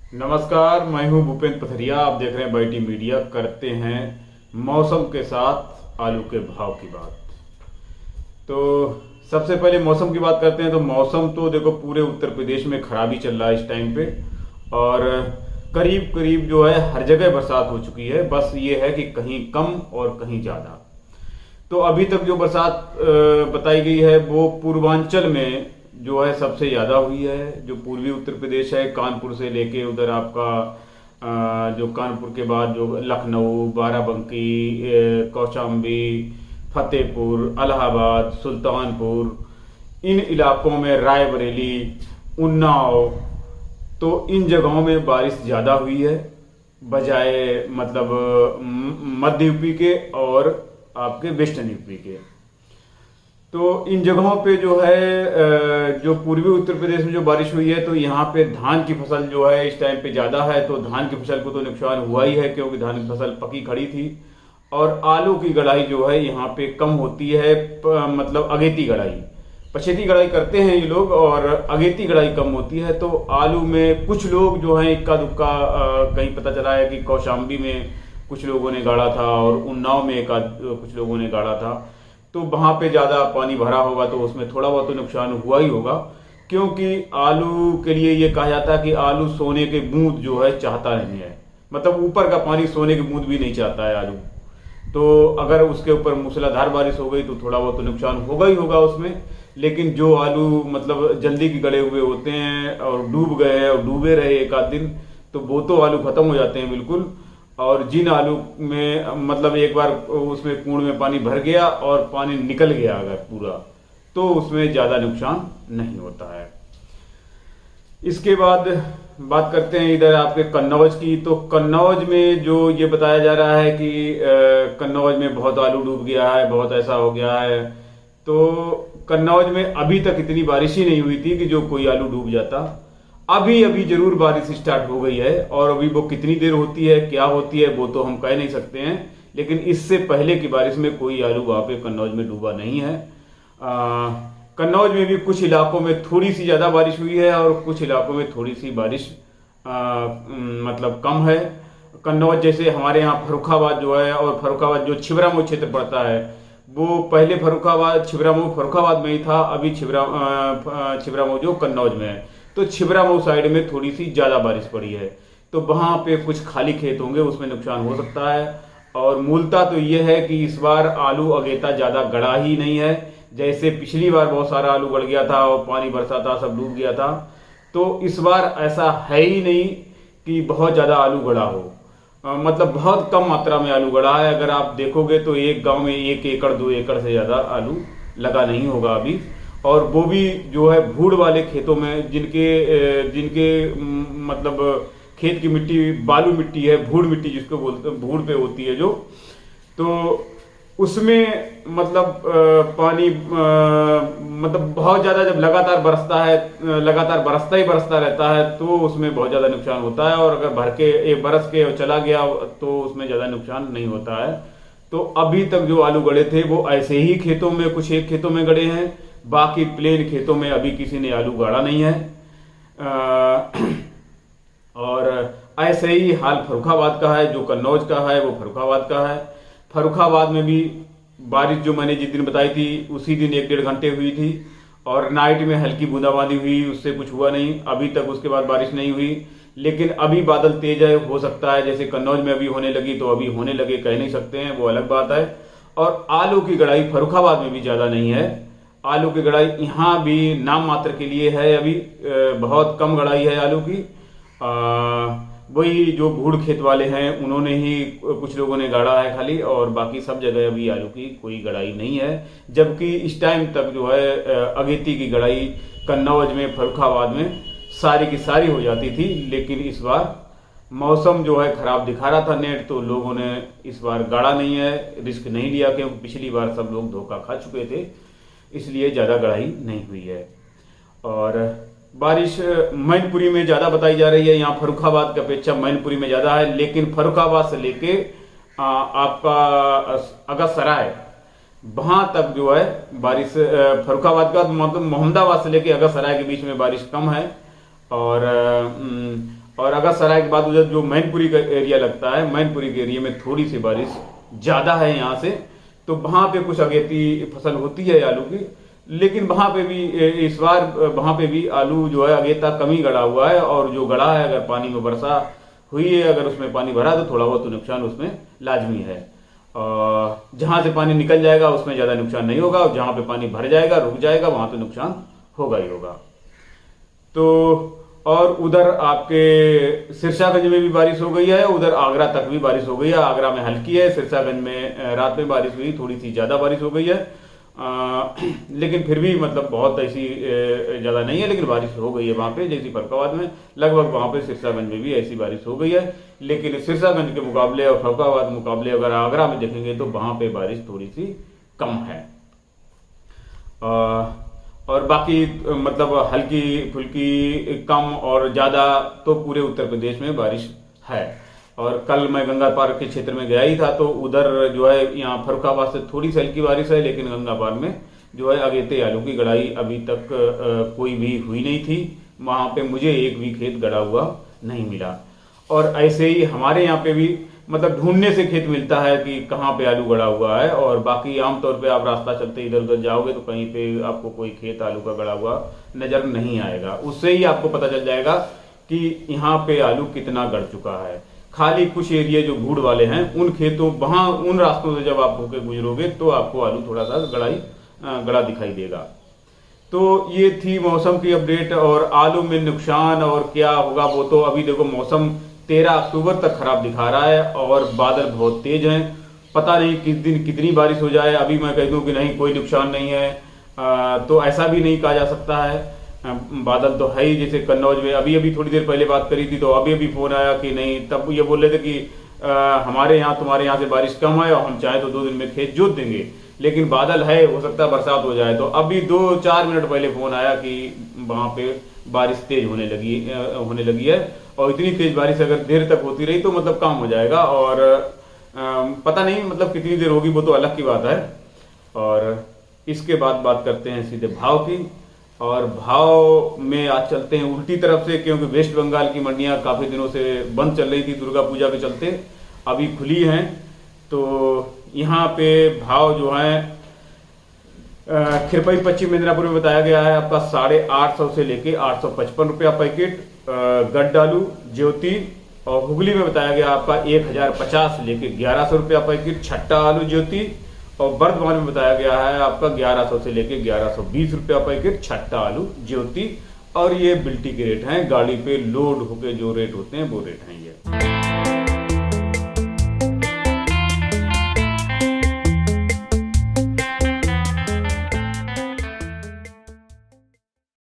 नमस्कार, मैं हूं भूपेंद्र पथरिया। आप देख रहे हैं बाईटी मीडिया। करते हैं मौसम के साथ आलू के भाव की बात। तो सबसे पहले मौसम की बात करते हैं। तो मौसम तो देखो पूरे उत्तर प्रदेश में खराब ही चल रहा है इस टाइम पे, और करीब करीब जो है हर जगह बरसात हो चुकी है। बस ये है कि कहीं कम और कहीं ज़्यादा। तो अभी तक जो बरसात बताई गई है वो पूर्वांचल में जो है सबसे ज़्यादा हुई है। जो पूर्वी उत्तर प्रदेश है, कानपुर से लेके उधर आपका जो कानपुर के बाद जो लखनऊ, बाराबंकी, कौशाम्बी, फतेहपुर, इलाहाबाद, सुल्तानपुर, इन इलाकों में रायबरेली, उन्नाव, तो इन जगहों में बारिश ज़्यादा हुई है बजाय मतलब मध्य यूपी के और आपके वेस्टर्न यूपी के। तो इन जगहों पे जो है जो पूर्वी उत्तर प्रदेश में जो बारिश हुई है, तो यहाँ पे धान की फसल जो है इस टाइम पे ज़्यादा है। तो धान की फसल को तो नुकसान हुआ ही है, क्योंकि धान की फसल पकी खड़ी थी। और आलू की गड़ाई जो है यहाँ पे कम होती है, मतलब अगेती गड़ाई, पछेती गड़ाई करते हैं ये लोग और अगेती गड़ाई कम होती है। तो आलू में कुछ लोग जो हैं इक्का दुक्का, कहीं पता चला है कि कौशाम्बी में कुछ लोगों ने गाड़ा था और उन्नाव में कुछ लोगों ने गाड़ा था। तो वहाँ पे ज़्यादा पानी भरा होगा तो उसमें थोड़ा बहुत तो नुकसान हुआ ही होगा, क्योंकि आलू के लिए ये कहा जाता है कि आलू सोने के बूंद जो है चाहता नहीं है। मतलब ऊपर का पानी सोने की बूंद भी नहीं चाहता है आलू। तो अगर उसके ऊपर मूसलाधार बारिश हो गई तो थोड़ा बहुत तो नुकसान होगा ही होगा उसमें। लेकिन जो आलू मतलब जल्दी की गड़े हुए होते हैं और डूब गए और डूबे रहे एक आध दिन, तो वो तो आलू खत्म हो जाते हैं बिल्कुल। और जिन आलू में मतलब एक बार उसमें कूड़ में पानी भर गया और पानी निकल गया अगर पूरा, तो उसमें ज़्यादा नुकसान नहीं होता है। इसके बाद बात करते हैं इधर आपके कन्नौज की। तो कन्नौज में जो ये बताया जा रहा है कि कन्नौज में बहुत आलू डूब गया है, बहुत ऐसा हो गया है। तो कन्नौज में अभी तक इतनी बारिश ही नहीं हुई थी कि जो कोई आलू डूब जाता। अभी अभी जरूर बारिश स्टार्ट हो गई है, और अभी वो कितनी देर होती है, क्या होती है, वो तो हम कह नहीं सकते हैं। लेकिन इससे पहले की बारिश में कोई आलू वहाँ पे कन्नौज में डूबा नहीं है। कन्नौज में भी कुछ इलाकों में थोड़ी सी ज़्यादा बारिश हुई है और कुछ इलाकों में थोड़ी सी बारिश मतलब कम है। कन्नौज जैसे हमारे यहाँ फर्रुखाबाद जो है, और फर्रुखाबाद जो छिबरामऊ क्षेत्र पड़ता है, वो पहले फर्रुखाबाद छिबरामऊ फर्रुखाबाद में ही था। अभी छिबरामऊ जो कन्नौज में है। तो छिबरामऊ साइड में थोड़ी सी ज़्यादा बारिश पड़ी है, तो वहाँ पे कुछ खाली खेत होंगे, उसमें नुकसान हो सकता है। और मूलतः तो ये है कि इस बार आलू अगेता ज़्यादा गड़ा ही नहीं है। जैसे पिछली बार बहुत सारा आलू गड़ गया था और पानी बरसा था, सब डूब गया था। तो इस बार ऐसा है ही नहीं कि बहुत ज़्यादा आलू गड़ा हो। मतलब बहुत कम मात्रा में आलू गड़ा है। अगर आप देखोगे तो एक गांव में 1 एकड़ 2 एकड़ से ज़्यादा आलू लगा नहीं होगा अभी। और वो भी जो है भूड़ वाले खेतों में, जिनके मतलब खेत की मिट्टी बालू मिट्टी है, भूड़ मिट्टी जिसको बोलते हैं, भूड़ पे होती है जो, तो उसमें मतलब पानी मतलब बहुत ज़्यादा जब लगातार बरसता है, लगातार बरसता रहता है, तो उसमें बहुत ज़्यादा नुकसान होता है। और अगर भर के एक बरस के चला गया तो उसमें ज़्यादा नुकसान नहीं होता है। तो अभी तक जो आलू गड़े थे वो ऐसे ही खेतों में, कुछ एक खेतों में गड़े हैं, बाकी प्लेन खेतों में अभी किसी ने आलू गाड़ा नहीं है। और ऐसे ही हाल फर्रुखाबाद का है। जो कन्नौज का है वो फर्रुखाबाद का है। फर्रुखाबाद में भी बारिश जो मैंने जिस दिन बताई थी उसी दिन 1-1.5 घंटे हुई थी, और नाइट में हल्की बूंदाबांदी हुई, उससे कुछ हुआ नहीं। अभी तक उसके बाद बारिश नहीं हुई। लेकिन अभी बादल तेज है, हो सकता है जैसे कन्नौज में अभी होने लगी तो अभी होने लगे, कह नहीं सकते हैं, वो अलग बात है। और आलू की गड़ाई फर्रुखाबाद में भी ज़्यादा नहीं है। आलू की गड़ाई यहाँ भी नाम मात्र के लिए है। अभी बहुत कम गड़ाई है आलू की। वही जो भूड़ खेत वाले हैं उन्होंने ही, कुछ लोगों ने गाड़ा है खाली, और बाकी सब जगह अभी आलू की कोई गड़ाई नहीं है। जबकि इस टाइम तक जो है अगेती की गड़ाई कन्नौज में, फर्रुखाबाद में सारी की सारी हो जाती थी। लेकिन इस बार मौसम जो है खराब दिखा रहा था नेट, तो लोगों ने इस बार गाड़ा नहीं है, रिस्क नहीं लिया, क्योंकि पिछली बार सब लोग धोखा खा चुके थे, इसलिए ज़्यादा गड़ाई नहीं हुई है। और बारिश मैनपुरी में ज़्यादा बताई जा रही है, यहाँ फर्रुखाबाद की अपेक्षा मैनपुरी में ज़्यादा है। लेकिन फर्रुखाबाद से लेके आपका अगसराय, वहाँ तक जो है बारिश, फर्रुखाबाद का मतलब मोहम्मदाबाद से लेके अगसराय के बीच में बारिश कम है। और और अगर सराय के बाद उधर जो मैनपुरी का एरिया लगता है, मैनपुरी के एरिया में थोड़ी सी बारिश ज़्यादा है यहाँ से, तो वहाँ पे कुछ अगेती फसल होती है आलू की, लेकिन वहाँ पे भी इस बार वहाँ पे भी आलू जो है अगेता कम ही गड़ा हुआ है, और जो गड़ा है अगर पानी में वर्षा हुई है, अगर उसमें पानी भरा तो थोड़ा बहुत तो नुकसान उसमें लाजमी है। जहाँ से पानी निकल जाएगा उसमें ज़्यादा नुकसान नहीं होगा, और जहाँ पे पानी भर जाएगा रुक जाएगा वहाँ तो नुकसान होगा ही होगा। तो और उधर आपके सिरसागंज में भी बारिश हो गई है, उधर आगरा तक भी बारिश हो गई है। आगरा में हल्की है, सिरसागंज में रात में बारिश हुई, थोड़ी सी ज़्यादा बारिश हो गई है, लेकिन फिर भी मतलब बहुत ऐसी ज़्यादा नहीं है, लेकिन बारिश हो गई है वहाँ पे। जैसी फरुखाबाद में लगभग वहाँ पे सिरसागंज में भी ऐसी बारिश हो गई है, लेकिन सिरसागंज के मुकाबले और फरुखाबाद मुकाबले अगर आगरा में देखेंगे तो वहाँ पे बारिश थोड़ी सी कम है। और बाकी मतलब हल्की फुल्की कम और ज़्यादा तो पूरे उत्तर प्रदेश में बारिश है। और कल मैं गंगा पार के क्षेत्र में गया ही था, तो उधर जो है यहाँ फरुखाबाद से थोड़ी सी हल्की बारिश है, लेकिन गंगा पार में जो है अगेते आलू की गड़ाई अभी तक कोई भी हुई नहीं थी। वहाँ पे मुझे एक भी खेत गड़ा हुआ नहीं मिला। और ऐसे ही हमारे यहाँ पे भी मतलब ढूंढने से खेत मिलता है कि कहाँ पे आलू गड़ा हुआ है, और बाकी आमतौर पे आप रास्ता चलते इधर उधर जाओगे तो कहीं पे आपको कोई खेत आलू का गड़ा हुआ नजर नहीं आएगा। उससे ही आपको पता चल जाएगा कि यहाँ पे आलू कितना गड़ चुका है। खाली कुछ एरिया जो भूड़ वाले हैं उन खेतों वहाँ उन रास्तों से जब आप होके गुजरोगे तो आपको आलू थोड़ा सा गड़ा दिखाई देगा। तो ये थी मौसम की अपडेट। और आलू में नुकसान और क्या होगा वो तो अभी देखो, मौसम 13 अक्टूबर तक खराब दिखा रहा है और बादल बहुत तेज हैं। पता नहीं किस दिन कितनी बारिश हो जाए। अभी मैं कह दूं कि नहीं कोई नुकसान नहीं है, तो ऐसा भी नहीं कहा जा सकता है। बादल तो है ही। जैसे कन्नौज में अभी अभी थोड़ी देर पहले बात करी थी तो अभी अभी फोन आया कि नहीं, तब ये बोल रहे थे कि हमारे यहाँ तुम्हारे यहाँ से बारिश कम है और हम चाहे तो 2 दिन में खेत जोत देंगे, लेकिन बादल है, हो सकता है बरसात हो जाए। तो अभी 2-4 मिनट पहले फोन आया कि वहां पे बारिश तेज होने लगी है, और इतनी तेज बारिश अगर देर तक होती रही तो मतलब काम हो जाएगा। और पता नहीं मतलब कितनी देर होगी, वो तो अलग की बात है। और इसके बाद बात करते हैं सीधे भाव की। और भाव में आज चलते हैं उल्टी तरफ से, क्योंकि वेस्ट बंगाल की मंडियां काफी दिनों से बंद चल रही थी दुर्गा पूजा के चलते, अभी खुली हैं। तो यहाँ पे भाव जो है खिरपई पश्चिम मिदनापुर में बताया गया है आपका 850 से लेके 855 रुपया पैकेट गड्ढ आलू ज्योति। और हुगली में बताया गया आपका 1050 लेके 1100 रुपया पैकेट छट्टा आलू ज्योति। और बर्धमान में बताया गया है आपका 1100 से लेके 1120 रुपया पैकेट छट्टा आलू ज्योति। और ये बिल्टी के रेट हैं, गाड़ी पे लोड होके जो रेट होते हैं वो रेट हैं ये।